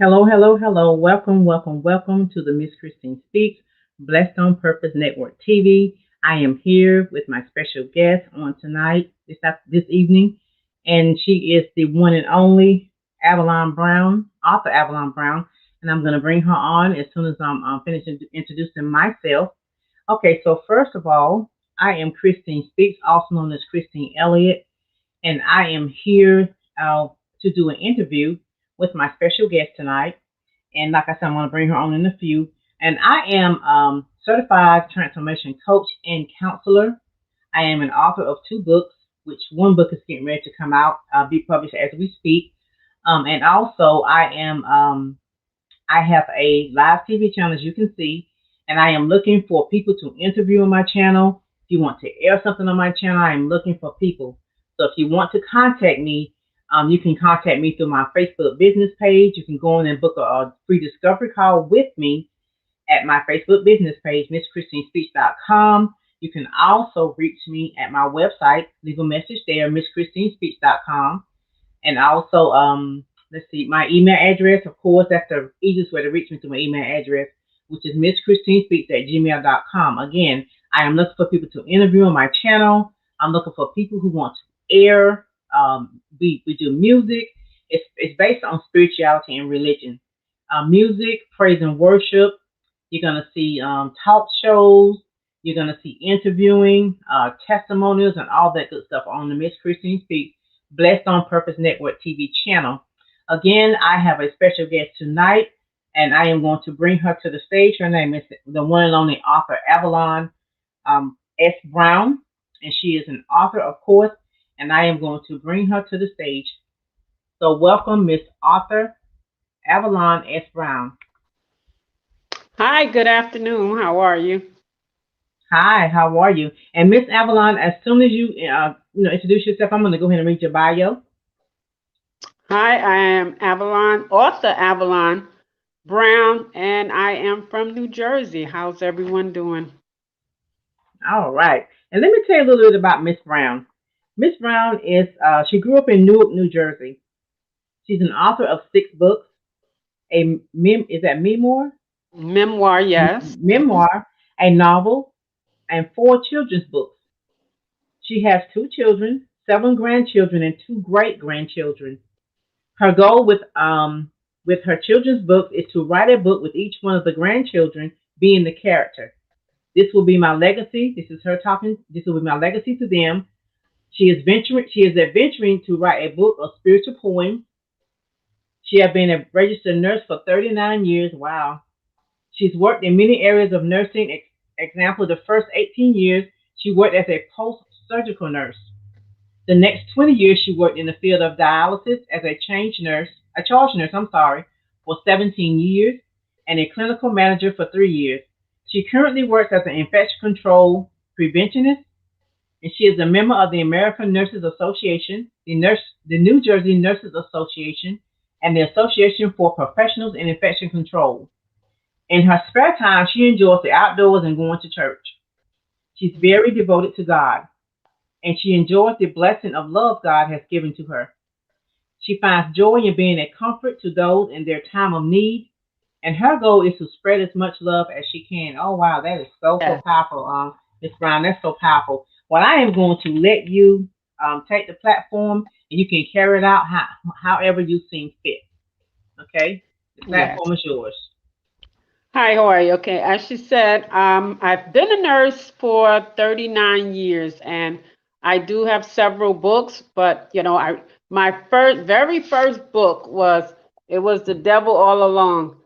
Hello, hello, hello. Welcome, welcome, welcome to the Miss Christine Speaks Blessed on Purpose Network TV. I am here with my special guest on tonight, this evening, and she is the one and only Avalon Brown, author Avalon Brown, and I'm going to bring her on as soon as I'm finished introducing myself. Okay, so first of all, I am Christine Speaks, also known as Christine Elliott, and I am here to do an interview with my special guest tonight. And like I said, I'm going to bring her on in a few. And I am certified transformation coach and counselor. I am an author of two books, which one book is getting ready to come out, be published as we speak. And also, I have a live TV channel, as you can see, and I am looking for people to interview on my channel. If you want to air something on my channel, I am looking for people. So if you want to contact me, you can contact me through my Facebook business page. You can go in and book a free discovery call with me at my Facebook business page, MissChristineSpeech.com. You can also reach me at my website, leave a message there, MissChristineSpeech.com. And also, let's see, my email address, of course, that's the easiest way to reach me through my email address, which is MissChristineSpeaks@gmail.com. Again, I am looking for people to interview on my channel. I'm looking for people who want to air. We do music. It's based on spirituality and religion. Music, praise and worship. You're going to see talk shows. You're going to see interviewing, testimonials, and all that good stuff on the Miss Christine Speaks Blessed on Purpose Network TV channel. Again, I have a special guest tonight, and I am going to bring her to the stage. Her name is the one and only author Avalon S. Brown, and she is an author, of course, and I am going to bring her to the stage. So welcome, Miss Author Avalon S. Brown. Hi, good afternoon. How are you? Hi, how are you? And Miss Avalon, as soon as you introduce yourself, I'm going to go ahead and read your bio. Hi, I am Avalon, author Avalon Brown, and I am from New Jersey. How's everyone doing? All right. And let me tell you a little bit about Miss Brown. Miss Brown she grew up in Newark, New Jersey. She's an author of six books. Is that memoir? Memoir, yes. Memoir, a novel, and four children's books. She has two children, seven grandchildren, and two great grandchildren. Her goal with her children's books is to write a book with each one of the grandchildren being the character. This will be my legacy. This is her talking. This will be my legacy to them. She is adventuring to write a book of spiritual poems. She has been a registered nurse for 39 years. Wow. She's worked in many areas of nursing. Example, the first 18 years, she worked as a post-surgical nurse. The next 20 years, she worked in the field of dialysis as a charge nurse, for 17 years, and a clinical manager for 3 years. She currently works as an infection control preventionist, and she is a member of the American Nurses Association, the New Jersey Nurses Association, and the Association for Professionals in Infection Control. In her spare time, she enjoys the outdoors and going to church. She's very devoted to God, and she enjoys the blessing of love God has given to her. She finds joy in being a comfort to those in their time of need, and her goal is to spread as much love as she can. Oh wow, that is so Yes. powerful, Miss Brown. That's so powerful. Well, I am going to let you take the platform, and you can carry it out however you seem fit. Okay, the Yes. platform is yours. Hi, how are you? Okay, as she said, I've been a nurse for 39 years, and I do have several books, but my very first book was The Devil All Along.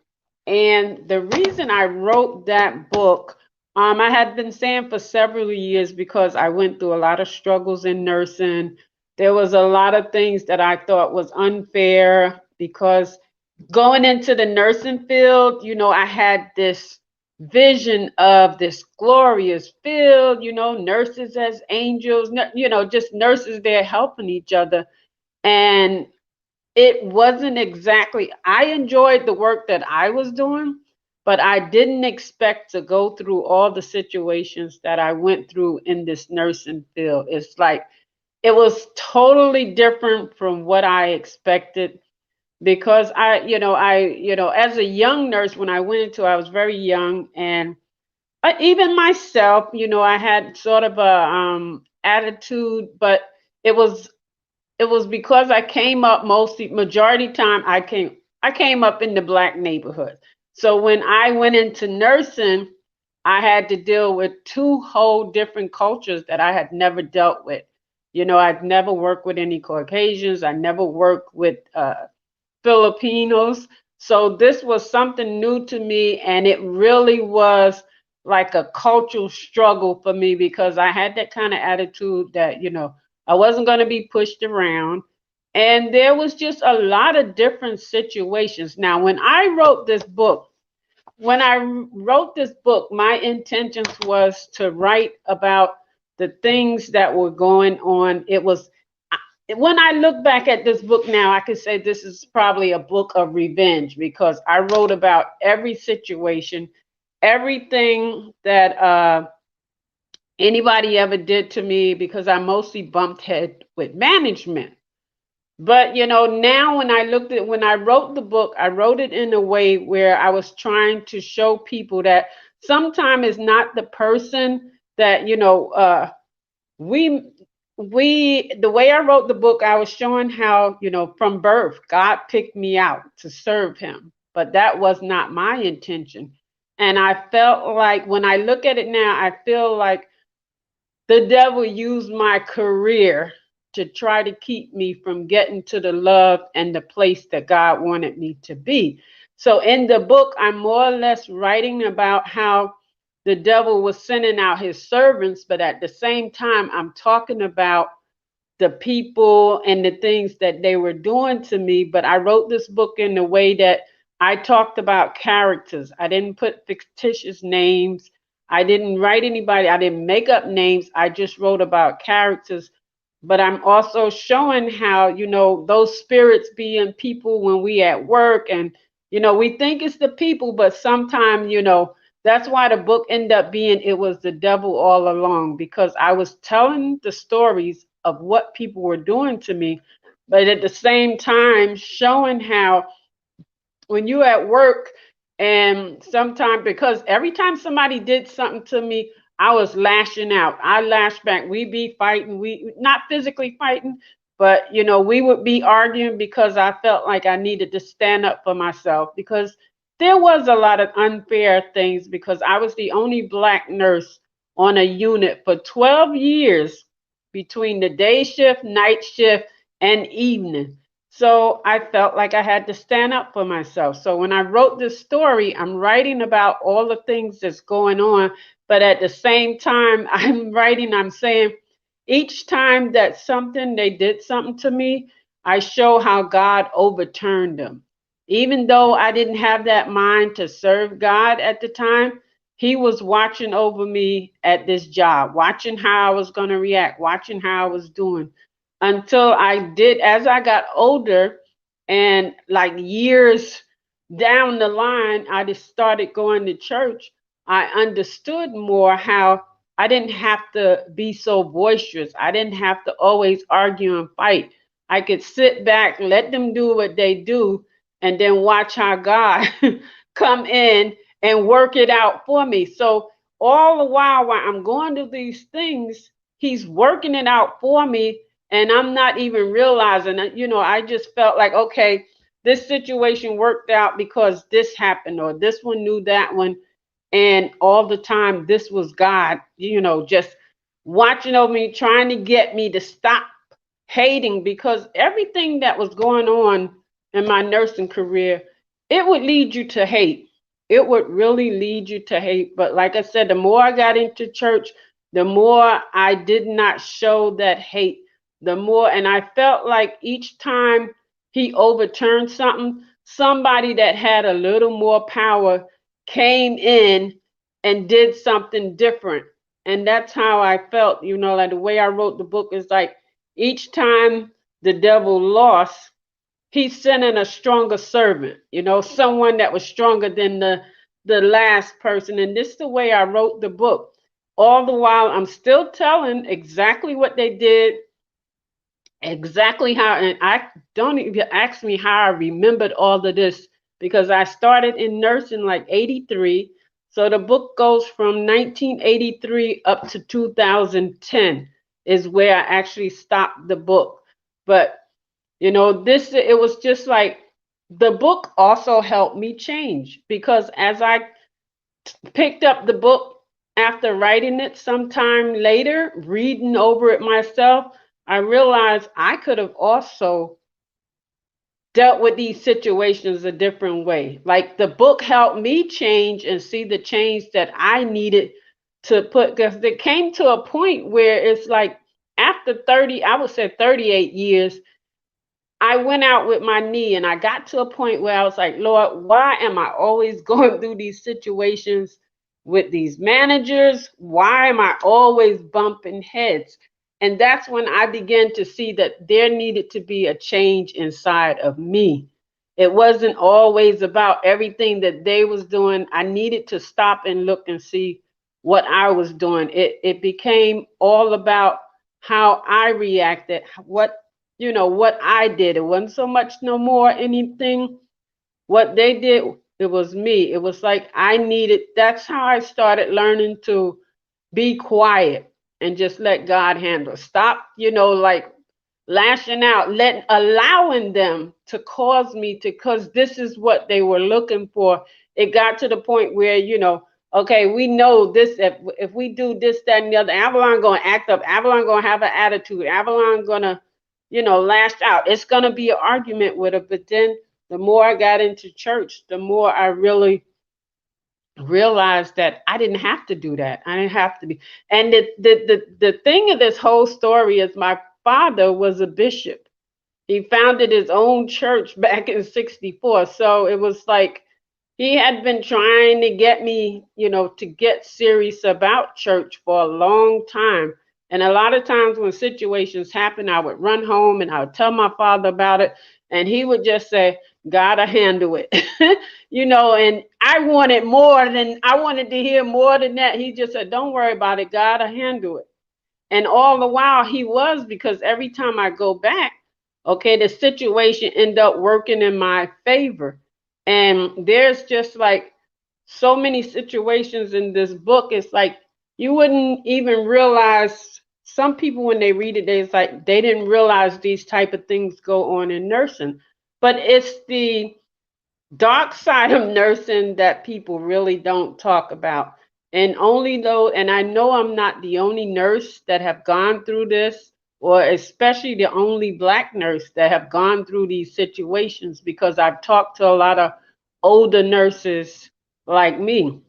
And the reason I wrote that book, I had been saying for several years because I went through a lot of struggles in nursing. There was a lot of things that I thought was unfair because going into the nursing field, I had this vision of this glorious field, nurses as angels, just nurses there helping each other. And it wasn't exactly, I enjoyed the work that I was doing, but I didn't expect to go through all the situations that I went through in this nursing field. It's like it was totally different from what I expected. because as a young nurse, when I went into, I was very young, and even myself, I had sort of a attitude, but it was it was because I came up mostly majority time I came up in the black neighborhood. So when I went into nursing, I had to deal with two whole different cultures that I had never dealt with. I'd never worked with any Caucasians. I never worked with Filipinos. So this was something new to me, and it really was like a cultural struggle for me because I had that kind of attitude that, I wasn't going to be pushed around. And there was just a lot of different situations. Now, when I wrote this book, my intentions was to write about the things that were going on. It was when I look back at this book now, I could say this is probably a book of revenge because I wrote about every situation, everything that anybody ever did to me because I mostly bumped head with management. But now when I wrote the book, I wrote it in a way where I was trying to show people that sometimes it's not the person that we the way I wrote the book, I was showing how, from birth, God picked me out to serve him. But that was not my intention. And I felt like when I look at it now, I feel like the devil used my career to try to keep me from getting to the love and the place that God wanted me to be. So in the book, I'm more or less writing about how the devil was sending out his servants, but at the same time, I'm talking about the people and the things that they were doing to me. But I wrote this book in the way that I talked about characters. I didn't put fictitious names. I didn't write anybody. I didn't make up names. I just wrote about characters. But I'm also showing how, those spirits be in people when we at work. And, we think it's the people, but sometimes, that's why the book ended up being It Was the Devil All Along, because I was telling the stories of what people were doing to me, but at the same time showing how when you at work and sometimes because every time somebody did something to me, I was lashing out. I lashed back. We be fighting. We not physically fighting, but we would be arguing because I felt like I needed to stand up for myself because there was a lot of unfair things because I was the only black nurse on a unit for 12 years between the day shift, night shift, and evening. So I felt like I had to stand up for myself. So when I wrote this story, I'm writing about all the things that's going on, but at the same time, I'm saying each time that they did something to me, I show how God overturned them. Even though I didn't have that mind to serve God at the time, He was watching over me at this job, watching how I was going to react, watching how I was doing until as I got older and like years down the line, I just started going to church. I understood more how I didn't have to be so boisterous. I didn't have to always argue and fight. I could sit back, let them do what they do, and then watch how God come in and work it out for me. So all the while I'm going through these things, He's working it out for me and I'm not even realizing that, I just felt like, okay, this situation worked out because this happened, or this one knew that one. And all the time, this was God, just watching over me, trying to get me to stop hating because everything that was going on in my nursing career, it would lead you to hate. It would really lead you to hate. But like I said, the more I got into church, the more I did not show that hate, the more, and I felt like each time he overturned something, somebody that had a little more power came in and did something different. And that's how I felt, like the way I wrote the book is like each time the devil lost, he sent in a stronger servant, someone that was stronger than the last person. And this is the way I wrote the book. All the while, I'm still telling exactly what they did exactly how, and I don't even ask me how I remembered all of this because I started in nursing like 83. So the book goes from 1983 up to 2010 is where I actually stopped the book. But this, it was just like the book also helped me change because as I picked up the book after writing it sometime later, reading over it myself, I realized I could have also dealt with these situations a different way. Like the book helped me change and see the change that I needed to put, because it came to a point where it's like after 30, I would say 38 years, I went out with my knee and I got to a point where I was like, Lord, why am I always going through these situations with these managers? Why am I always bumping heads? And that's when I began to see that there needed to be a change inside of me. It wasn't always about everything that they was doing. I needed to stop and look and see what I was doing. It became all about how I reacted, what I did. It wasn't so much no more anything what they did. It was me. It was like I needed, that's how I started learning to be quiet and just let God handle. Stop, like lashing out, allowing them to cause me to, because this is what they were looking for. It got to the point where, okay, we know this, if we do this, that, and the other, Avalon gonna act up, Avalon gonna have an attitude, Avalon gonna, lash out. It's gonna be an argument with her. But then the more I got into church, the more I really realized that I didn't have to do that. I didn't have to be. And the thing of this whole story is my father was a bishop. He founded his own church back in 64. So it was like he had been trying to get me, to get serious about church for a long time. And a lot of times when situations happen, I would run home and I would tell my father about it. And he would just say, Gotta handle it. And I wanted to hear more than that. He just said, Don't worry about it, Gotta handle it. And all the while he was, because every time I go back, okay, the situation end up working in my favor. And there's just like so many situations in this book. It's like you wouldn't even realize, some people when they read it, it's like they didn't realize these type of things go on in nursing. But it's the dark side of nursing that people really don't talk about. And only though, and I know I'm not the only nurse that have gone through this, or especially the only Black nurse that have gone through these situations, because I've talked to a lot of older nurses like me.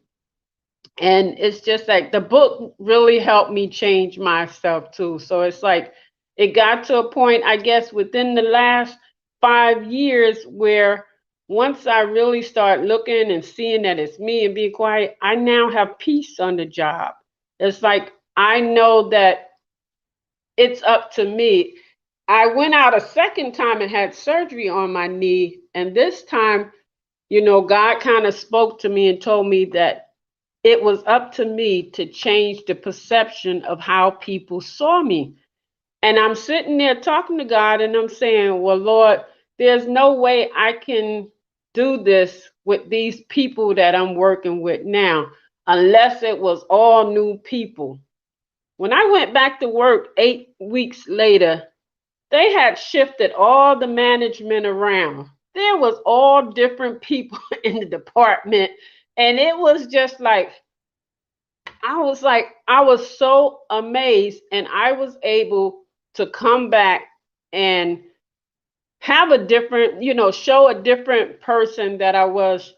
And it's just like the book really helped me change myself too. So it's like it got to a point, I guess, within the last 5 years where once I really start looking and seeing that it's me and being quiet, I now have peace on the job. It's like I know that it's up to me. I went out a second time and had surgery on my knee. And this time, God kind of spoke to me and told me that it was up to me to change the perception of how people saw me. And I'm sitting there talking to God and I'm saying, well, Lord, there's no way I can do this with these people that I'm working with now unless it was all new people. When I went back to work 8 weeks later, they had shifted all the management around. There was all different people in the department. And it was just like, I was so amazed, and I was able to come back and have a different, show a different person that I was,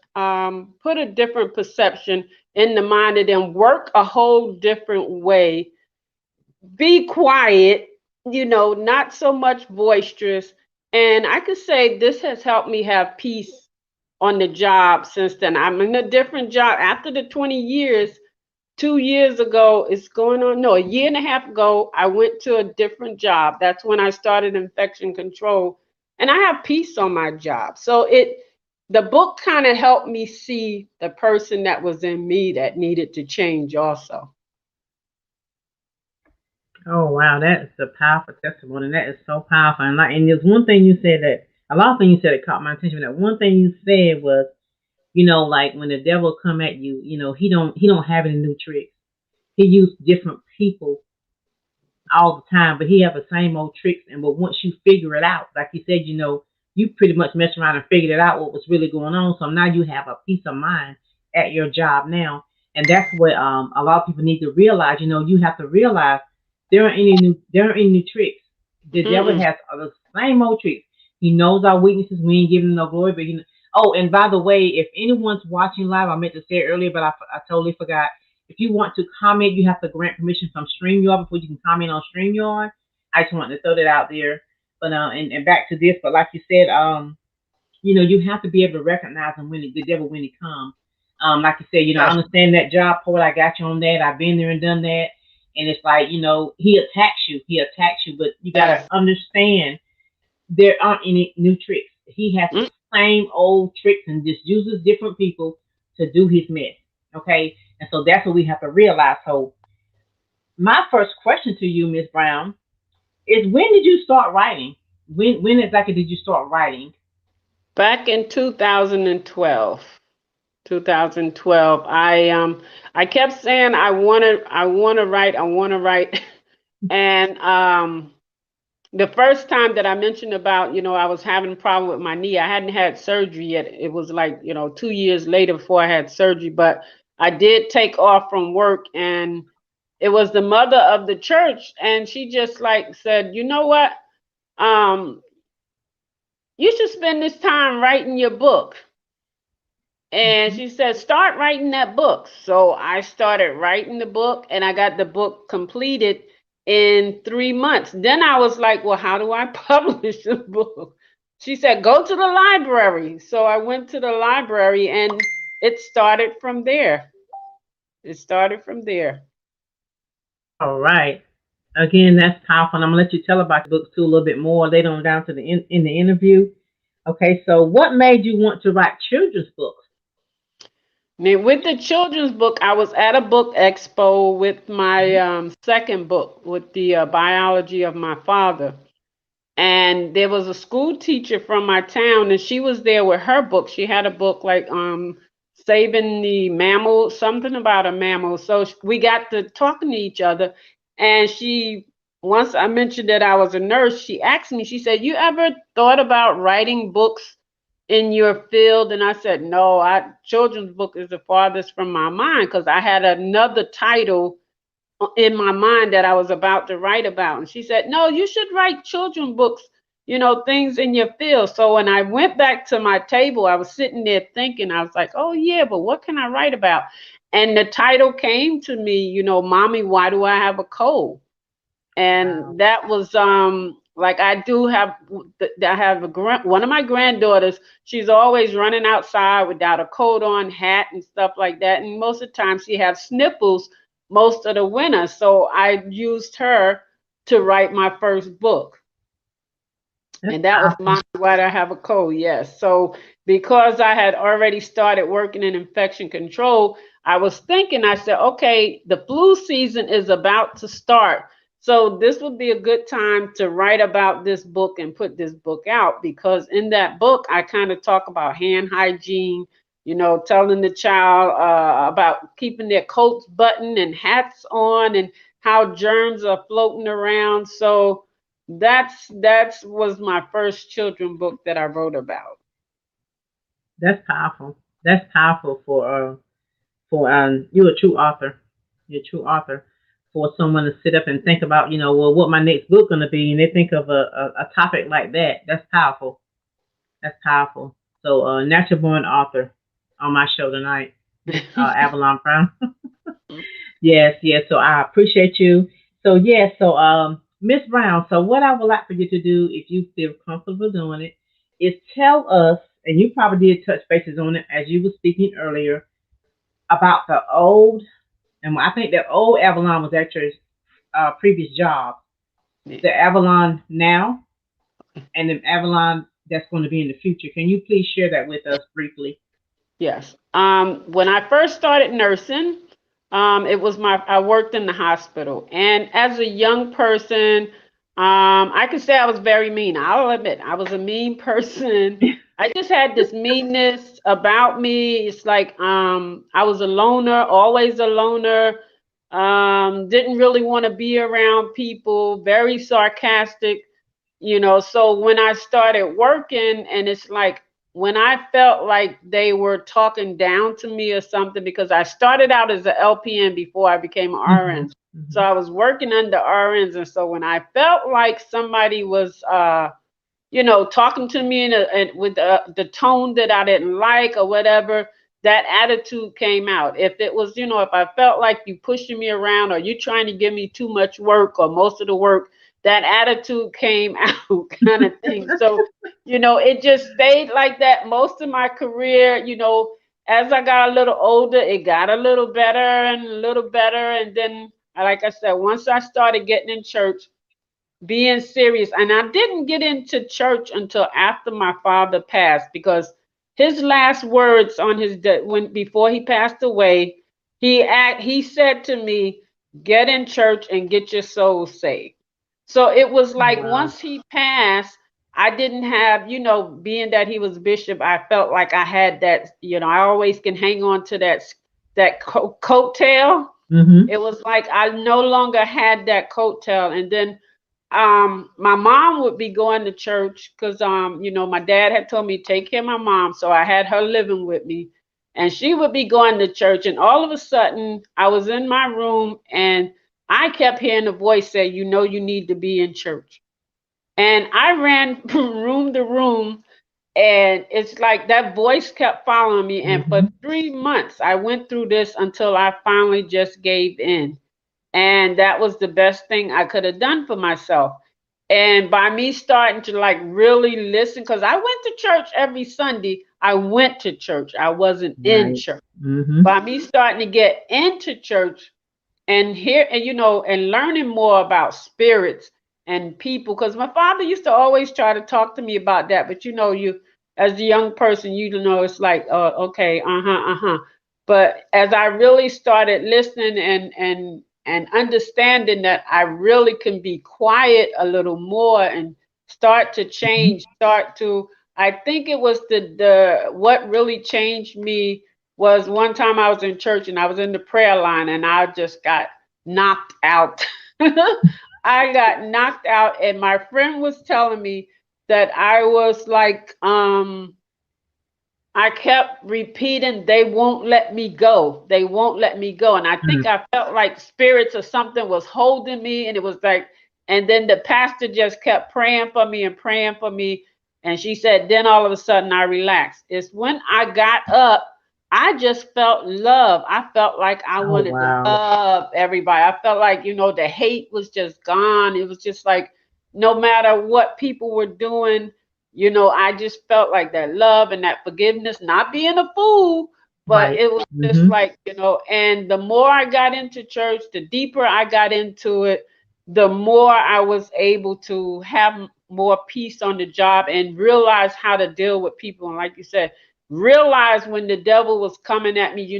put a different perception in the mind of them, work a whole different way, be quiet, not so much boisterous. And I could say this has helped me have peace on the job since then. I'm in a different job after the 20 years. 2 years ago, it's going on, no, a year and a half ago, I went to a different job. That's when I started infection control. And I have peace on my job. So the book kind of helped me see the person that was in me that needed to change also. Oh wow, that is a powerful testimony. That is so powerful. And there's one thing you said that a lot of things you said that caught my attention. That one thing you said was, like when the devil come at you, he don't have any new tricks. He used different people all the time, but he have the same old tricks. And but once you figure it out, like you said, you pretty much messed around and figured it out what was really going on. So now you have a peace of mind at your job now, and that's what a lot of people need to realize. You have to realize there aren't any new tricks. The devil Mm-mm. has the same old tricks. He knows our weaknesses. We ain't giving him no glory, but he. Oh, and by the way, if anyone's watching live, I meant to say it earlier, but I totally forgot. If you want to comment, you have to grant permission from StreamYard before you can comment on StreamYard. I just wanted to throw that out there. But and back to this, but like you said, you have to be able to recognize him when the devil when he comes. Like you said, I Yes. understand that job port. I got you on that. I've been there and done that. And it's like, he attacks you. He attacks you, but you gotta Yes. understand there aren't any new tricks. He has the Mm. same old tricks and just uses different people to do his mess. Okay, and so that's what we have to realize. So my first question to you, Miss Brown, is when did you start writing? When exactly did you start writing? Back in 2012. 2012. I kept saying I want to write and the first time that I mentioned about, I was having a problem with my knee. I hadn't had surgery yet. It was like, 2 years later before I had surgery, but I did take off from work, and it was the mother of the church, and she just like said, "You know what? Um you should spend this time writing your book." And Mm-hmm. she said, "Start writing that book." So I started writing the book, and I got the book completed in 3 months. Then I was like, well, how do I publish a book? She said, go to the library. So I went to the library, and it started from there. It started from there. All right. Again, that's powerful. And I'm gonna let you tell about your books too a little bit more later on down to in the interview. Okay, so what made you want to write children's books? Now, with the children's book, I was at a book expo with my second book, with the biology of my father. And there was a school teacher from my town, and she was there with her book. She had a book like saving the mammal, something about a mammal. So we got to talking to each other, and she once I mentioned that I was a nurse, she asked me, she said, "You ever thought about writing books in your field?" And I said, "No, I children's book is the farthest from my mind, because I had another title in my mind that I was about to write about." And she said, "No, you should write children books, things in your field." So when I went back to my table, I was sitting there thinking, I was like, oh, yeah, but what can I write about? And the title came to me, Mommy, Why Do I Have a Cold? Wow. And that was like I have one of my granddaughters. She's always running outside without a coat on, hat, and stuff like that, and most of the time she has sniffles most of the winter. So I used her to write my first book, That's and that was powerful. my Why Do I Have a Cold? Yes. So because I had already started working in infection control, I was thinking, I said, okay, the flu season is about to start. So this would be a good time to write about this book and put this book out, because in that book I kind of talk about hand hygiene, telling the child about keeping their coats buttoned and hats on, and how germs are floating around. So that's was my first children book that I wrote about. That's powerful. That's powerful for you're a true author. You're a true author. For someone to sit up and think about, well, what my next book gonna be, and they think of a topic like that. That's powerful. That's powerful. So, natural born author on my show tonight, Miss Avalon Brown. Yes, yes. So I appreciate you. So yes, so Miss Brown, so what I would like for you to do, if you feel comfortable doing it, is tell us, and you probably did touch bases on it as you were speaking earlier, about the old, and I think the old Avalon was at your previous job, the Avalon now, and the Avalon that's going to be in the future. Can you please share that with us briefly? Yes. When I first started nursing, I worked in the hospital, and as a young person, I could say I was very mean. I'll admit I was a mean person. I just had this meanness about me. It's like I was a loner, always a loner. Didn't really want to be around people. Very sarcastic, so when I started working, and it's like when I felt like they were talking down to me or something, because I started out as an LPN before I became an Mhm. RN. So I was working under RNs, and so when I felt like somebody was talking to me with the tone that I didn't like or whatever, that attitude came out. If it was, if I felt like you pushing me around or you trying to give me too much work or most of the work, that attitude came out, kind of thing. So, it just stayed like that most of my career. As I got a little older, it got a little better and a little better. And then, like I said, once I started getting in church, being serious. And I didn't get into church until after my father passed, because his last words on his when before he passed away, he said to me, "Get in church and get your soul saved." So it was like Wow. once he passed, I didn't have, being that he was bishop, I felt like I had that, I always can hang on to that coattail. Mhm. It was like I no longer had that coattail. And then my mom would be going to church because my dad had told me to take care of my mom, so I had her living with me, and she would be going to church, and all of a sudden I was in my room and I kept hearing a voice say, you need to be in church. And I ran room to room, and it's like that voice kept following me, and for Mhm. 3 months I went through this until I finally just gave in. And that was the best thing I could have done for myself. And by me starting to like really listen, because I went to church every Sunday, I went to church, I wasn't in Right. church. Mhm. By me starting to get into church and here, and and learning more about spirits and people, because my father used to always try to talk to me about that. But you as a young person, it's like, okay, uh-huh. But as I really started listening and understanding that I really can be quiet a little more and start to Mhm. change, start to, I think it was the what really changed me was one time I was in church and I was in the prayer line and I just got knocked out. I got knocked out, and my friend was telling me that I was like, I kept repeating, they won't let me go. They won't let me go. And I think Mm. I felt like spirits or something was holding me. And it was like, and then the pastor just kept praying for me and praying for me. And she said, then all of a sudden I relaxed. It's when I got up, I just felt love. I felt like I Oh wanted to wow. love everybody. I felt like, the hate was just gone. It was just like, no matter what people were doing, I just felt like that love and that forgiveness, not being a fool, but Right. it was just Mhm. like, and the more I got into church, the deeper I got into it, the more I was able to have more peace on the job and realize how to deal with people. And like you said, realize when the devil was coming at me.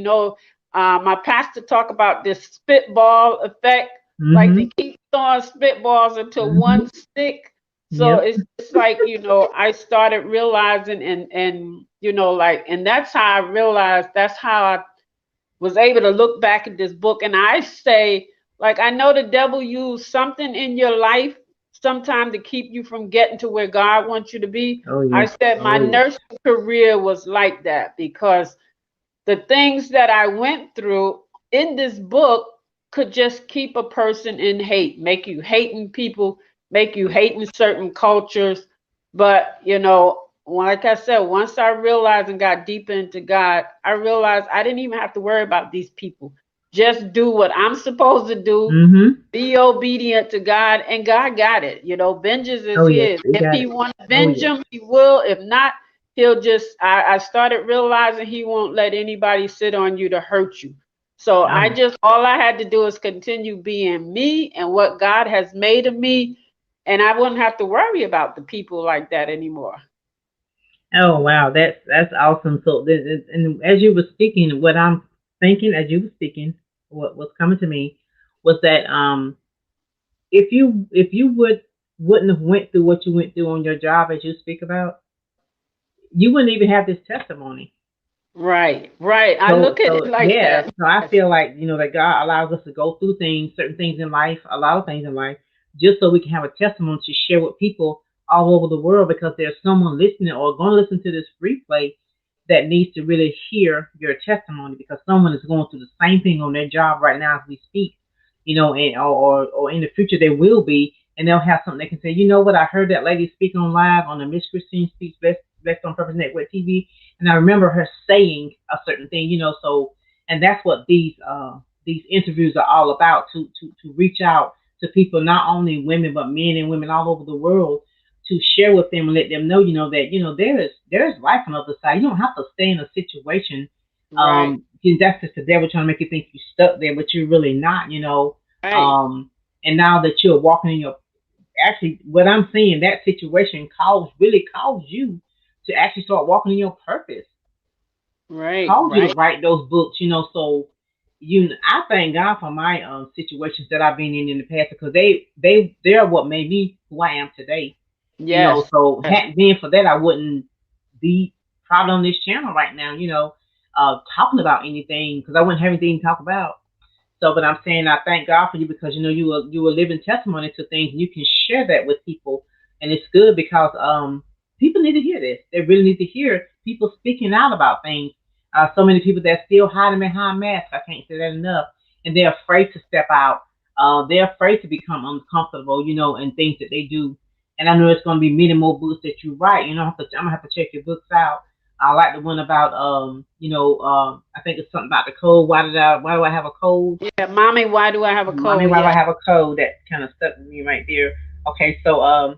My pastor talked about this spitball effect, like they Mhm. keep throwing spitballs until Mhm. one stick. So Yep. it's just like, I started realizing and like, and that's how I realized, that's how I was able to look back at this book. And I say, like, I know the devil used something in your life sometime to keep you from getting to where God wants you to be. Oh I yeah. said my Oh yeah. nursing career was like that, because the things that I went through in this book could just keep a person in hate, make you hating people, make you hating certain cultures. But, like I said, once I realized and got deeper into God, I realized I didn't even have to worry about these people. Just do what I'm supposed to do, Mhm. be obedient to God, and God got it. Vengeance is Oh yes. His. We If got He it. want to Oh avenge yes. them, He will. If not, He'll just. I started realizing He won't let anybody sit on you to hurt you. So Oh. all I had to do is continue being me and what God has made of me, and I wouldn't have to worry about the people like that anymore. Oh wow. That's awesome. So and as you were speaking, what I'm thinking as you were speaking what was coming to me was that if you wouldn't have went through what you went through on your job as you speak about, you wouldn't even have this testimony. Right, right. I So look at it so like yeah, that. so I Yes. feel like that God allows us to go through things, certain things in life, a lot of things in life, just so we can have a testimony to share with people all over the world because there's someone listening or going to listen to this replay that needs to really hear your testimony because someone is going through the same thing on their job right now as we speak, and or in the future they will be, and they'll have something they can say. You know what? I heard that lady speak on live on the Miss Christine Speaks Best on Purpose Network TV, and I remember her saying a certain thing. So and that's what these interviews are all about to reach out to people, not only women but men and women all over the world, to share with them and let them know, that there is life on the other side. You don't have to stay in a situation. Right, That's just the devil trying to make you think you're stuck there, but you're really not. right, Um, and now that you're walking in your actually, what I'm saying, that situation caused you to actually start walking in your purpose, right, caused you to right. write those books. So I thank God for my situations that I've been in the past because they're what made me who I am today. Yes, So yes. hadn't been for that, I wouldn't be probably on this channel right now, talking about anything because I wouldn't have anything to talk about. So, but I'm saying I thank God for you because you were living testimony to things, and you can share that with people, and it's good because people need to hear this. They really need to hear people speaking out about things. So many people that still hiding behind masks. I can't say that enough, and they're afraid to step out. They're afraid to become uncomfortable, in things that they do. And I know it's going to be many more books that you write. I'm gonna have to check your books out. I like the one about I think it's something about the code. Why do I have a code? Yeah, mommy, why do I have a Mommy, cold? why do I Yeah. have a code? That kind of stuck with me right there. Okay, so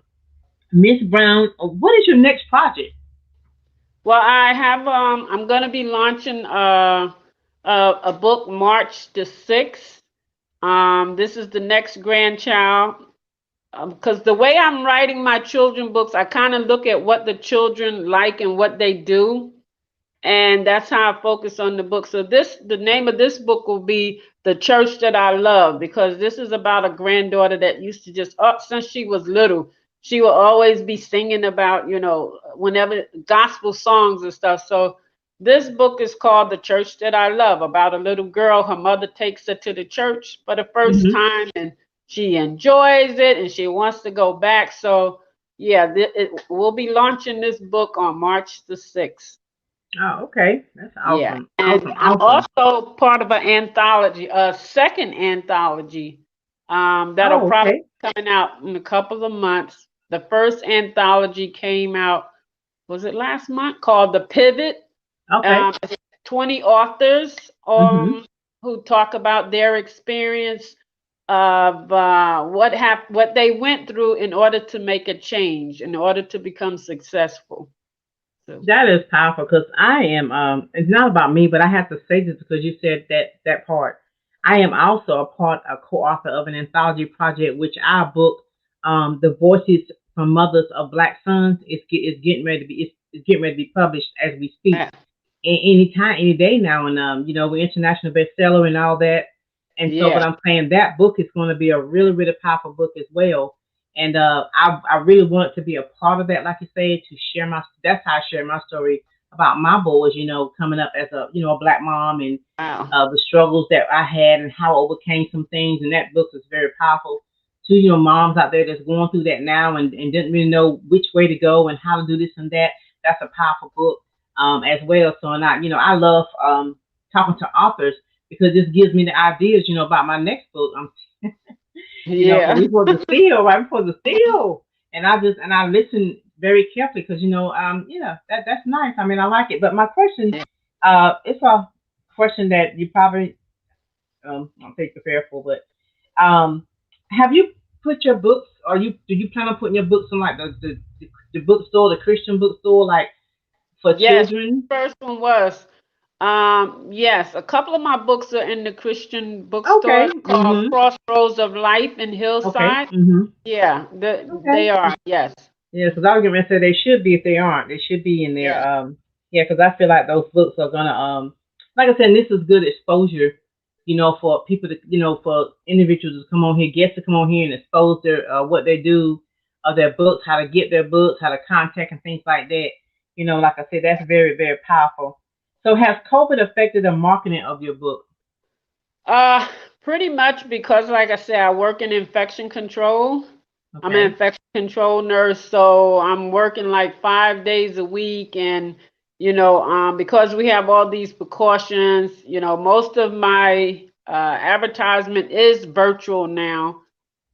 Miss Brown, what is your next project? Well, I'm gonna be launching a book March the 6th. This is the next grandchild. Because the way I'm writing my children books, I kind of look at what the children like and what they do, and that's how I focus on the book. So the name of this book will be The Church That I Love, because this is about a granddaughter that used to just up since she was little. She will always be singing about, whenever gospel songs and stuff. So this book is called The Church That I Love, about a little girl. Her mother takes her to the church for the first Mm-hmm. time, and she enjoys it and she wants to go back. So yeah, we'll be launching this book on March the 6th. Oh, okay, that's Yeah, awesome, and awesome, I'm awesome. also part of an anthology, a second anthology, that'll Oh, probably okay, be coming out in a couple of months. The first anthology came out, was it last month? Called The Pivot. okay. It's 20 authors Mm-hmm. who talk about their experience of what they went through in order to make a change, in order to become successful. So, That is powerful because I am. It's not about me, but I have to say this because you said that part. I am also a co-author of an anthology project, which our book, "The Voices from Mothers of Black Sons," is getting ready to be it's getting ready to be published as we speak. yeah, Any time, any day now, and we're international bestseller and all that. And so, but yeah. I'm saying that book is going to be a really, really powerful book as well. And I really want to be a part of that, like you said, to share my. That's how I share my story about my boys. Coming up as a black mom and Wow. the struggles that I had and how I overcame some things. And that book is very powerful to moms out there that's going through that now and didn't really know which way to go and how to do this and that. That's a powerful book as well. So and I love talking to authors because this gives me the ideas about my next book. So Yeah. before the seal, right before the seal, and I listen very carefully because that's nice. I mean, I like it. But my question, it's a question that you probably I'll take the fair for, but um, have you put your books, or do you plan on putting your books in like the bookstore, the Christian bookstore, like for Yes, children? first one was yes, a couple of my books are in the Christian Okay. bookstores called Mhm. Crossroads of Life in Okay. Hillside. Mhm. Yeah, they Okay. are. Yes. Yeah, because I was going to say they should be if they aren't. They should be in there. Yeah. Yeah, because I feel like those books are gonna like I said, this is good exposure for people to, for individuals to come on here, guests to come on here and expose their what they do, their books, how to get their books, how to contact and things like that. Like I said, that's very, very powerful. So has COVID affected the marketing of your book? Uh, Pretty much because, like I said, I work in infection control. I'm an Okay. infection control nurse, so I'm working like 5 days a week, and because we have all these precautions, most of my advertisement is virtual now.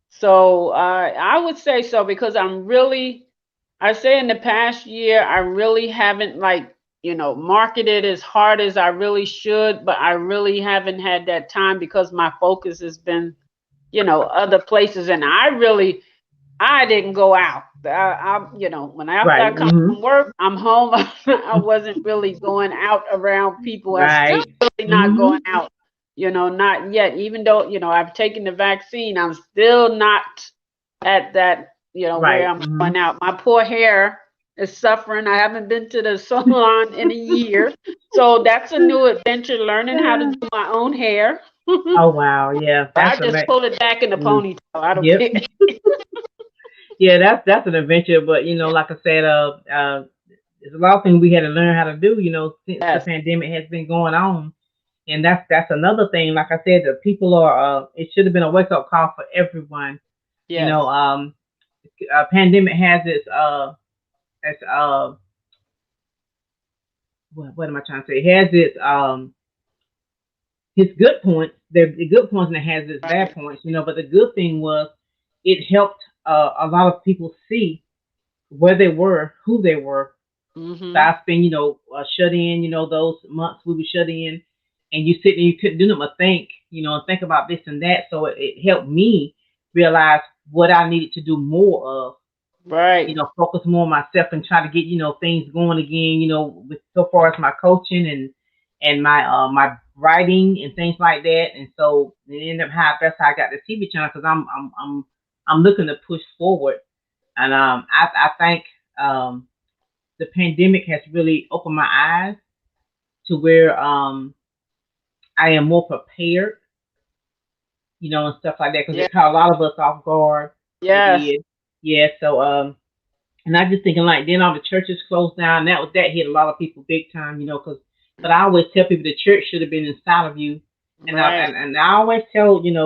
So I would say so because I say in the past year, I really haven't like, marketed as hard as I really should, but I really haven't had that time because my focus has been, other places. And I didn't go out. When after I Right. come from work, I'm home. I wasn't really going out around people. I still Right. really not Mm-hmm. going out, not yet. Even though, I've taken the vaccine, I'm still not at that, where Right. I'm Mm-hmm. going out. My poor hair is suffering. I haven't been to the salon in a year. So that's a new adventure, learning how to do my own hair. Oh wow. Yeah. I That's just pull it back in the mm, ponytail. I don't yep. care. Yeah. That's an adventure. But like I said, there's a lot of things we had to learn how to do. Since the Yes. pandemic has been going on, and that's another thing. Like I said, the people are. It should have been a wake up call for everyone. You Yes. know, pandemic has its what am I trying to say? It has its good points. The good points, and it has its bad Right. points. But the good thing was it helped a lot of people see where they were, who they were. So Mm-hmm. I spent, shut in, those months we were shut in, and you sit and you couldn't do nothing but think, and think about this and that. So it helped me realize what I needed to do more of, Right. focus more on myself and try to get, things going again, with so far as my coaching and my writing and things like that. And so it ended up that's how I got the TV channel because I'm looking to push forward. And I think the pandemic has really opened my eyes to where I am more prepared, and stuff like that because Yeah. it caught a lot of us off guard. It Yes. did. Yeah. So and I just thinking like then all the churches closed down. That hit a lot of people big time, because. But I always tell people the church should have been inside of you, and Right. I always tell when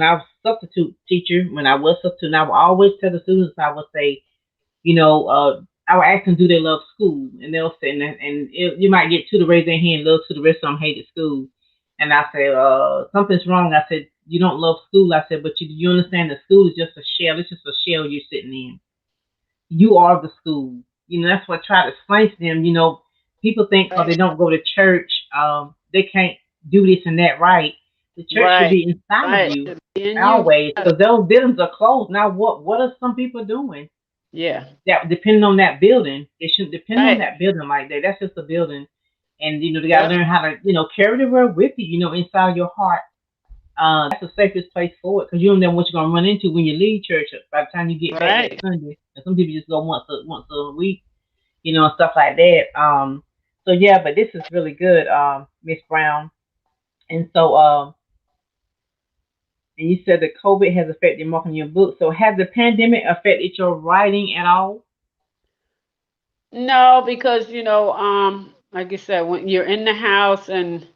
I was substitute teacher, when I was substitute, I would always tell the students I would say, I would ask them do they love school, and they'll say you might get two to raise their hand, love to the rest of them hated school, and I say something's wrong. I said you don't love school. I said but you understand that school is just a shell. It's just a shell you're sitting in. You are the school. That's what I try to explain to them. People think because they Right. don't go to church, they can't do this and that right. The church should Right. be inside of Right. you Should be in you. always, Yes. because those buildings are closed. Now, what are some people doing? Yeah. That depending on that building, they shouldn't depend on Right. that building like that. That's just a building, and they got to Yep. learn how to carry the word with you. Inside your heart. That's the safest place for it because you don't know what you're gonna run into when you leave church. By the time you get back that Right. Sunday, and some people just go once a week, and stuff like that. So yeah, but this is really good, Miss Brown. And so, and you said that COVID has affected marketing your book. So has the pandemic affected your writing at all? No, because like I said, when you're in the house and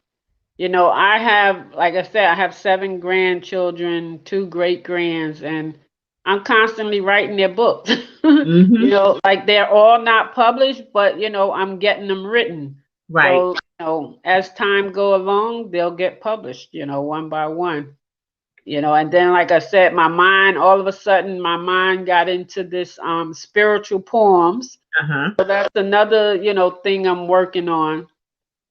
I have, like I said, I have seven grandchildren, two great grands, and I'm constantly writing their books. Mm-hmm. Like they're all not published, but I'm getting them written. Right. So, as time go along, they'll get published, one by one. And then like I said, all of a sudden my mind got into this spiritual poems. Uh huh. So that's another, thing I'm working on,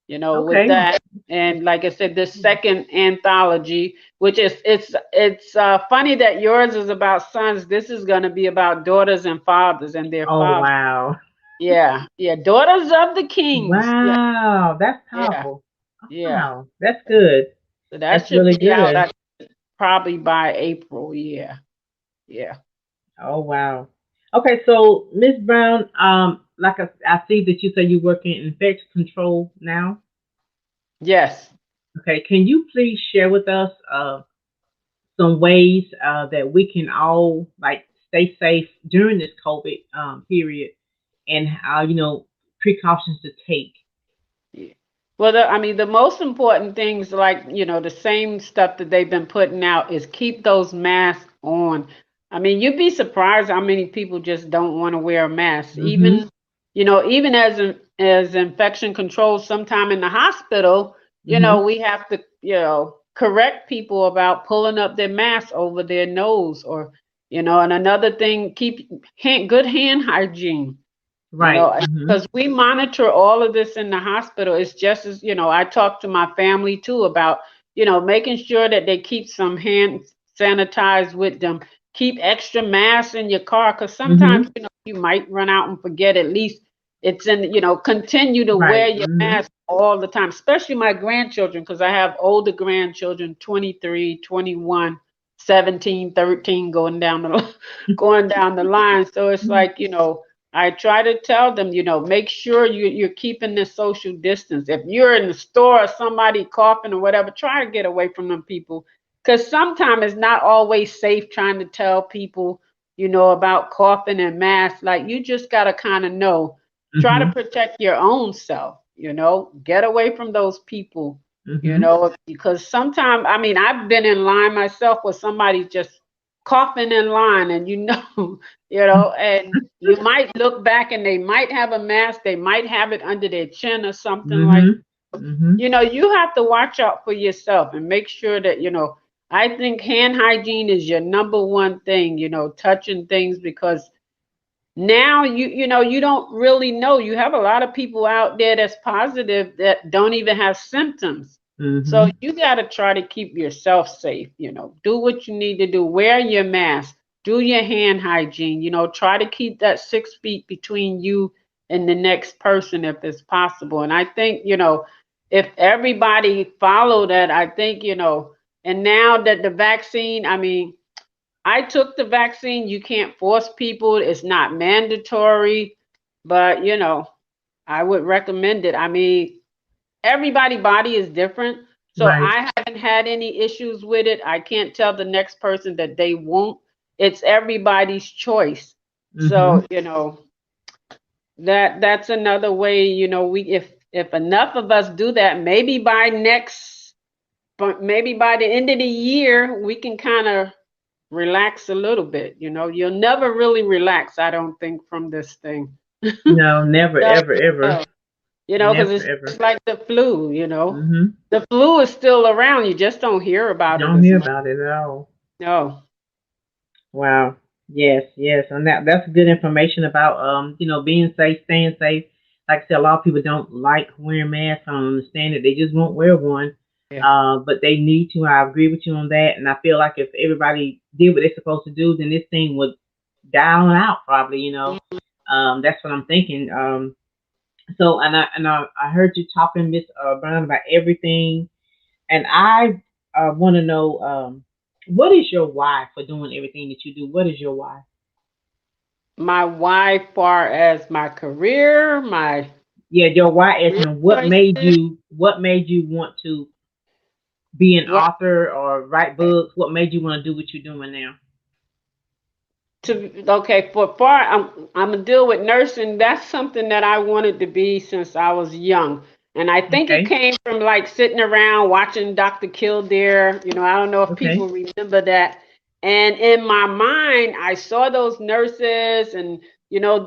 with Okay. that. And like I said, this second anthology, which it's funny that yours is about sons. This is going to be about daughters and fathers and their Oh fathers. wow. Yeah, yeah, daughters of the kings. Yeah, Wow, that's yeah, powerful. yeah. Wow, that's good. So that That's should really be out good. probably by April. Yeah, yeah. Oh wow. Okay, so Miss Brown, I see that you say you're working in infection control now. Yes. Okay, can you please share with us some ways that we can all like stay safe during this COVID period, and how precautions to take? Yeah. Well, I mean, the most important things, like, the same stuff that they've been putting out, is keep those masks on. I mean, you'd be surprised how many people just don't want to wear a mask. Mm-hmm. Even as infection control, sometime in the hospital, Mm-hmm. we have to, correct people about pulling up their mask over their nose, or, and another thing, keep good hand hygiene. Right. Mm-hmm. Because we monitor all of this in the hospital. It's just as, I talk to my family too about, making sure that they keep some hand sanitized with them. Keep extra masks in your car, because sometimes, Mm-hmm. you might run out and forget. At least it's in, continue to wear Right. your Mm-hmm. mask all the time, especially my grandchildren, because I have older grandchildren, 23, 21, 17, 13, going down the line. So it's like, I try to tell them, make sure you're keeping this social distance. If you're in the store or somebody coughing or whatever, try to get away from them people. Because sometimes it's not always safe trying to tell people, about coughing and masks. Like, you just got to kind of know, try to Mm-hmm. protect your own self, get away from those people, Mm-hmm. because sometimes, I mean, I've been in line myself where somebody just coughing in line, and and you might look back and they might have a mask, they might have it under their chin or something like. Mm-hmm. Mm-hmm. You have to watch out for yourself and make sure that, I think hand hygiene is your number one thing, touching things, because now you don't really know. You have a lot of people out there that's positive that don't even have symptoms. So Mm-hmm. you got to try to keep yourself safe, do what you need to do, wear your mask, do your hand hygiene, try to keep that 6 feet between you and the next person if it's possible. And I think, if everybody follow that, I think, and now that the vaccine, I mean, I took the vaccine. You can't force people. It's not mandatory, but I would recommend it. I mean, everybody body is different. So Right. I haven't had any issues with it. I can't tell the next person that they won't. It's everybody's choice. Mm-hmm. So, that's another way, we if enough of us do that, maybe by the end of the year we can kind of relax a little bit. You'll never really relax, I don't think, from this thing. No, never, No, ever, ever, no. Because never, it's ever. just like the flu. Mm-hmm. The flu is still around. You just don't hear about it Don't as hear much. about it at all. No. Wow. Yes, yes, and that's good information about being safe, staying safe. Like I said, a lot of people don't like wearing masks. I don't understand it. They just won't wear one. Yeah. But they need to. I agree with you on that, and I feel like if everybody did what they're supposed to do, then this thing would die on out probably. That's what I'm thinking. So, I heard you talking, Miss Brown, about everything, and I want to know what is your why for doing everything that you do? What is your why? My why, far as my career, my Yeah, your why is career and choices. what made you want to be an Well, author or write books? What made you want to do what you're doing now? okay, for far, I'm gonna deal with nursing. That's something that I wanted to be since I was young, and I think it Okay, came from like sitting around watching Dr. Kildare. I don't know if okay, people remember that. And in my mind, I saw those nurses, and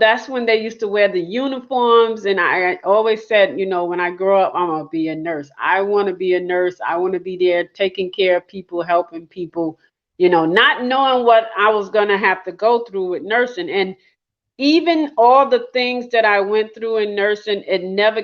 that's when they used to wear the uniforms. And I always said, when I grow up, I'm gonna be a nurse. I want to be a nurse. I want to be there taking care of people, helping people, not knowing what I was going to have to go through with nursing. And even all the things that I went through in nursing, it never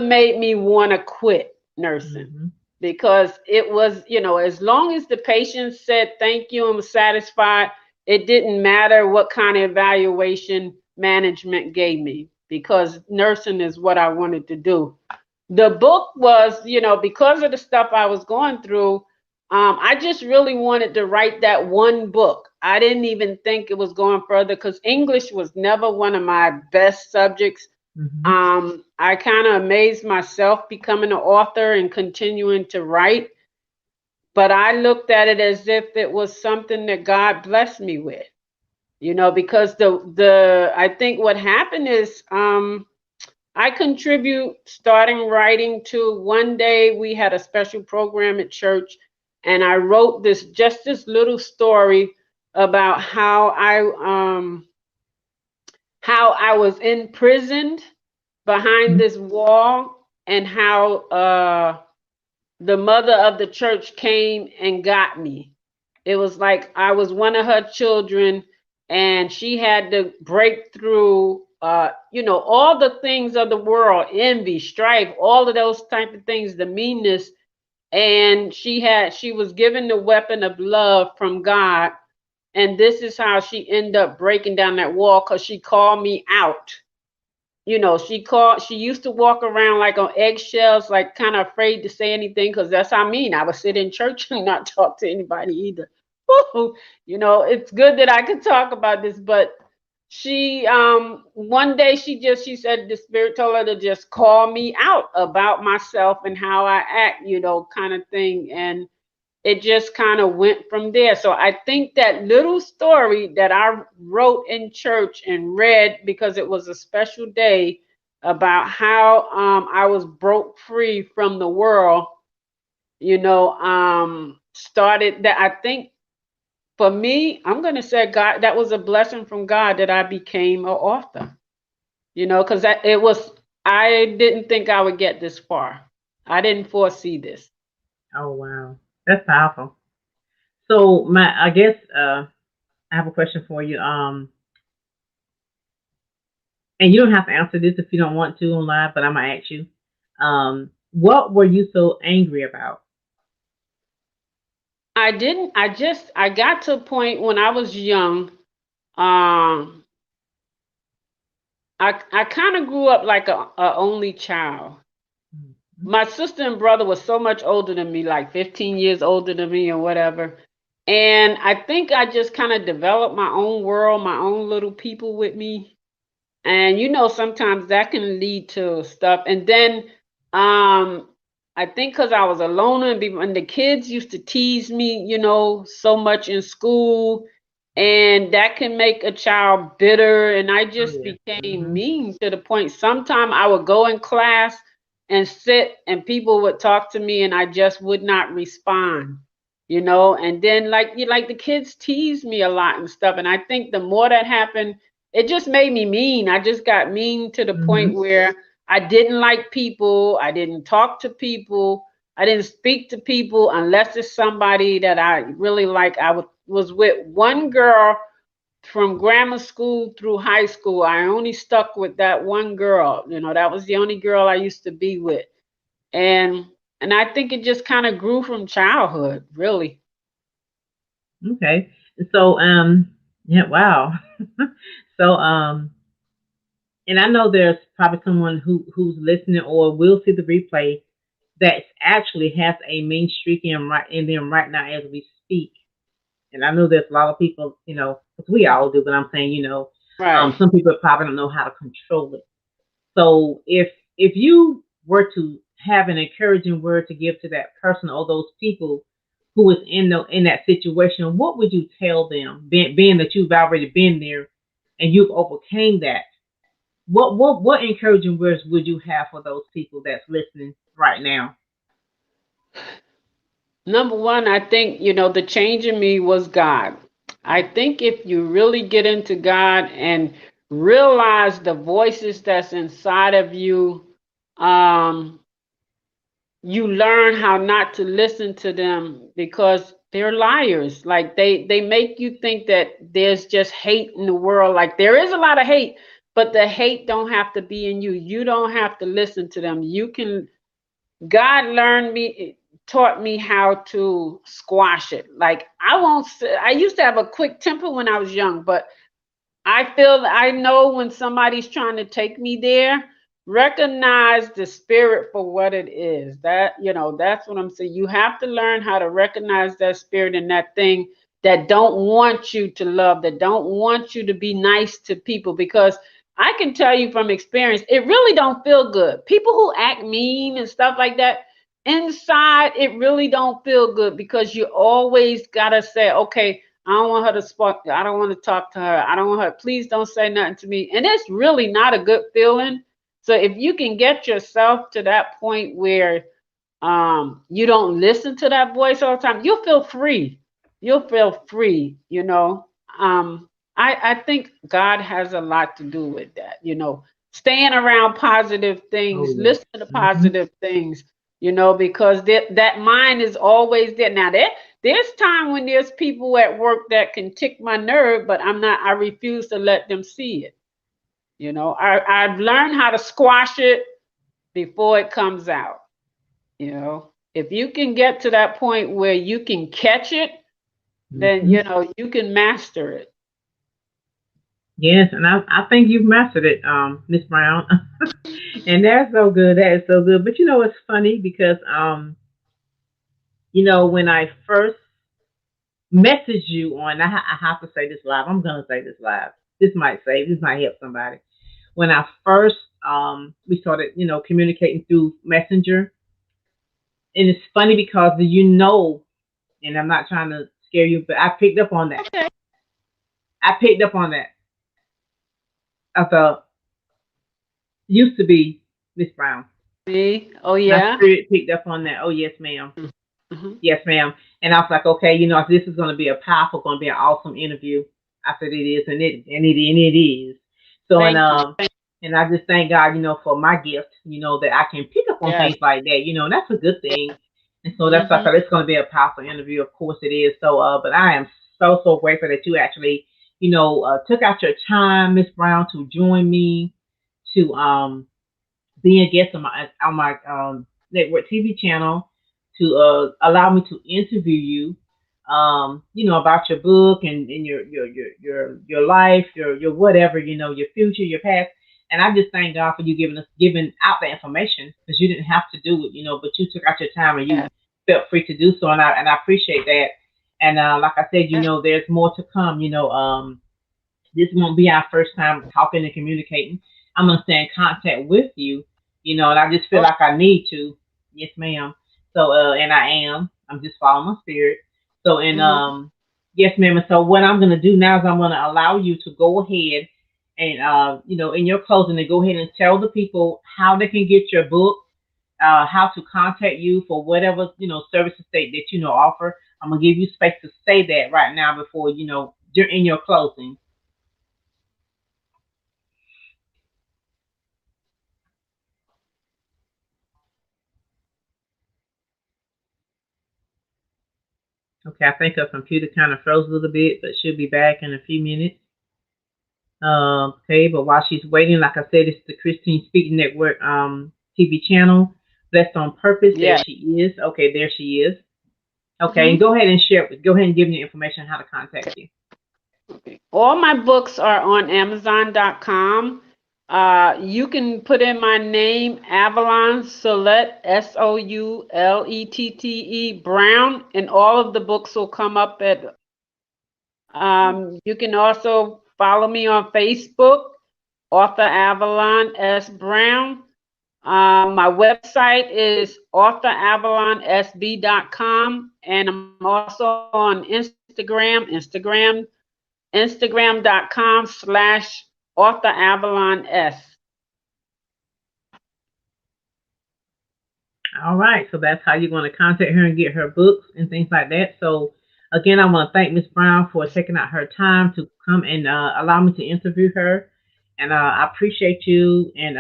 made me want to quit nursing, hmm because it was, as long as the patient said thank you and was satisfied, it didn't matter what kind of evaluation management gave me, because nursing is what I wanted to do. The book was, because of the stuff I was going through, I just really wanted to write that one book. I didn't even think it was going further, because English was never one of my best subjects. I kind of amazed myself becoming an author and continuing to write, but I looked at it as if it was something that God blessed me with, because the I think what happened is I contribute starting writing to one day we had a special program at church, and I wrote this little story about how I was imprisoned behind this wall, and how the mother of the church came and got me. It was like I was one of her children, and she had to break through, all the things of the world, envy, strife, all of those type of things, the meanness. And she was given the weapon of love from God. And this is how she ended up breaking down that wall, because she called me out. She used to walk around like on eggshells, like kind of afraid to say anything, because that's how mean I would sit in church and not talk to anybody either. It's good that I could talk about this, but she one day she said the spirit told her to just call me out about myself and how I act, kind of thing. And it just kind of went from there. So I think that little story that I wrote in church and read, because it was a special day, about how I was broke free from the world, started that. I think for me, I'm going to say God, that was a blessing from God that I became an author, because I didn't think I would get this far. I didn't foresee this. Oh wow, that's powerful. So I guess I have a question for you. And you don't have to answer this if you don't want to on live, but I'm gonna ask you. What were you so angry about? I didn't. I got to a point when I was young. Um, I kind of grew up like a only child. Mm-hmm. My sister and brother was so much older than me, like 15 years older than me or whatever. And I think I just kind of developed my own world, my own little people with me. And sometimes that can lead to stuff. And then I think because I was a loner, and the kids used to tease me, so much in school, and that can make a child bitter. And I Oh just yeah. became Mm-hmm. mean to the point. Sometimes I would go in class and sit, and people would talk to me, and I just would not respond. And then like the kids teased me a lot and stuff. And I think the more that happened, it just made me mean. I just got mean to the Mm-hmm. point where I didn't like people. I didn't talk to people. I didn't speak to people unless it's somebody that I really like. Was with one girl from grammar school through high school. I only stuck with that one girl. That was the only girl I used to be with. And and I think it just kind of grew from childhood, really. Okay. So yeah, wow. So and I know there's probably someone who's listening or will see the replay that actually has a mean streak in them right now as we speak. And I know there's a lot of people, because we all do, but I'm saying, Right. some people probably don't know how to control it. So if you were to have an encouraging word to give to that person or those people who is in that situation, what would you tell them? Being that you've already been there and you've overcame that, what encouraging words would you have for those people that's listening right now? Number one, I think, the change in me was God. I think if you really get into God and realize the voices that's inside of you, um, you learn how not to listen to them, because they're liars. Like they make you think that there's just hate in the world. Like there is a lot of hate, but the hate don't have to be in you. You don't have to listen to them. You can God taught me how to squash it. Like I used to have a quick temper when I was young, but I know when somebody's trying to take me there. Recognize the spirit for what it is. That's what I'm saying. You have to learn how to recognize that spirit and that thing that don't want you to love, that don't want you to be nice to people. Because I can tell you from experience, it really don't feel good. People who act mean and stuff like that, inside it really don't feel good because you always gotta say, okay, I don't want her to speak. I don't want to talk to her. I don't want her. Please don't say nothing to me. And it's really not a good feeling. So if you can get yourself to that point where you don't listen to that voice all the time, you'll feel free. You'll feel free, you know. I think God has a lot to do with that, you know, staying around positive Oh things, yeah. listen to positive things, you know, because that mind is always there. Now there's time when there's people at work that can tick my nerve, but I refuse to let them see it. You know, I've learned how to squash it before it comes out. You know, if you can get to that point where you can catch it, then Mm-hmm. you know you can master it. Yes, and I think you've mastered it, Miss Brown. And that's so good. That is so good. But you know, it's funny because when I first messaged you on, I have to say this live. I'm gonna say this live. This might help somebody. When I first we started, communicating through Messenger, and it's funny because and I'm not trying to scare you, but I picked up on that. Okay. I picked up on that. I thought used to be Miss Brown. See? Oh My yeah. spirit picked up on that. Oh yes, ma'am. Mm-hmm. Yes, ma'am. And I was like, okay, this is going to be going to be an awesome interview. I said it is, and it is. So Thank you. and I just thank God, for my gift, that I can pick up on Yes. things like that, and that's a good thing. And so that's why I Mm-hmm. thought it's going to be a powerful interview. Of course it is. So, but I am so grateful that you actually, took out your time, Miss Brown, to join me to being a guest on my network TV channel to allow me to interview you, about your book and your life, your whatever, your future, your past. And I just thank God for you giving out the information because you didn't have to do it, but you took out your time and you Yes. felt free to do so, and I appreciate that. And like I said, there's more to come. This won't be our first time talking and communicating. I'm gonna stay in contact with you, and I just feel Oh, like I need to. Yes, ma'am. So, and I am. I'm just following my spirit. So, and mm-hmm. yes, ma'am. And so, what I'm gonna do now is I'm gonna allow you to go ahead and, in your closing, to go ahead and tell the people how they can get your book, how to contact you for whatever services that offer. I'm gonna give you space to say that right now before you're in your closing. Okay, I think her computer kind of froze a little bit, but she'll be back in a few minutes. Okay, but while she's waiting, like I said, it's the Christine Speaking Network TV channel. Blessed on Purpose. There Yes. she is. Okay, there she is. Okay, and Mm-hmm. go ahead and share. Go ahead and give me the information on how to contact you. Okay. All my books are on Amazon.com. You can put in my name, Avalon Soulette, Soulette Brown, and all of the books will come up at. You can also follow me on Facebook, Author Avalon S. Brown. My website is authораvalonsb.com, and I'm also on Instagram.com/author All right, so that's how you're going to contact her and get her books and things like that. So again, I want to thank Miss Brown for taking out her time to come and allow me to interview her, and I appreciate you. And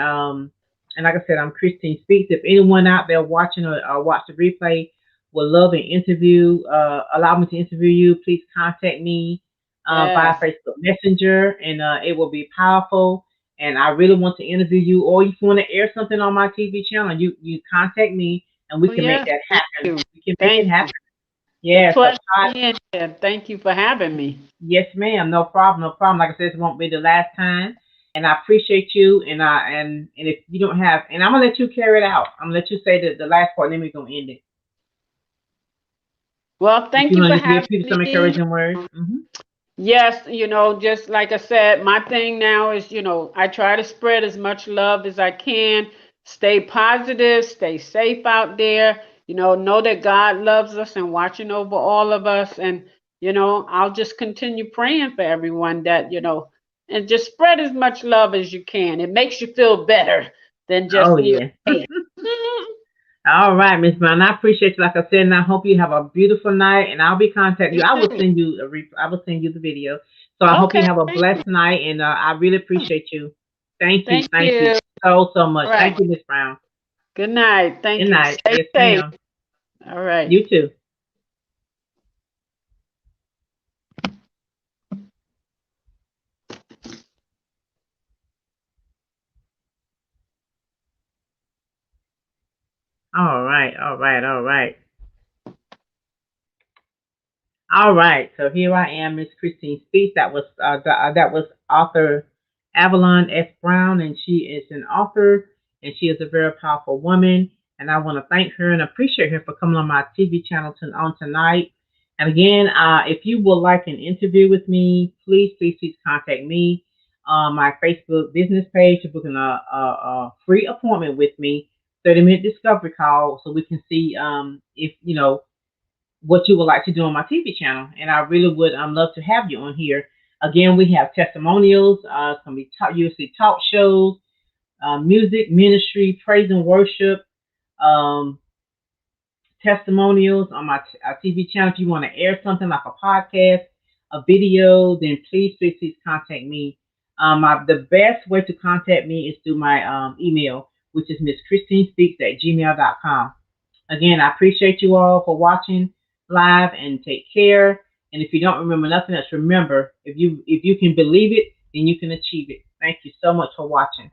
like I said, I'm Christine Speaks. If anyone out there watching or watch the replay would love an interview, allow me to interview you, please contact me via Yes. Facebook Messenger, and it will be powerful, and I really want to interview you, or if you want to air something on my TV channel, you contact me and we Oh, can make yes. that Thank happen. you. We can make it Thank you. happen. The Yeah. So pleasure being here. Thank you for having me. yes, ma'am. No problem. No problem. Like I said, it won't be the last time. And I appreciate you. And if you don't have, and I'm gonna let you carry it out. I'm gonna let you say the last part, and then we're gonna end it. Well, If thank you you want for to just give having people some me. encouraging words. Hmm. Yes, just like I said, my thing now is, I try to spread as much love as I can, stay positive, stay safe out there, know that God loves us and watching over all of us. And, I'll just continue praying for everyone that, and just spread as much love as you can. It makes you feel better than Oh just yeah. hate. All right, Miss Brown. I appreciate you. Like I said, and I hope you have a beautiful night. And I'll be contacting you. You I will too. send you I will send you the video. So I hope you Okay, have a thank you. blessed night, and I really appreciate you. Thank you. Thank Thank you you. so much. All right. Thank you, Miss Brown. Good night. Good Thank you. night. Stay Yes, safe. ma'am. All right. You too. All right. All right. All right. All right, so here I am, Miss Christine Speaks. That was author Avalon S. Brown, and she is an author, and she is a very powerful woman. And I want to thank her and appreciate her for coming on my TV channel on tonight. And again, if you would like an interview with me, please contact me on my Facebook business page to book a free appointment with me, 30-minute discovery call, so we can see if what you would like to do on my TV channel. And I really would love to have you on here. Again, we have testimonials. It's going to be usually talk shows, music, ministry, praise and worship, um, testimonials on my TV channel. If you want to air something like a podcast, a video, then please contact me. The best way to contact me is through my email, which is MissChristineSpeaks@gmail.com. Again, I appreciate you all for watching live and take care. And if you don't remember nothing else, remember if you can believe it, then you can achieve it. Thank you so much for watching.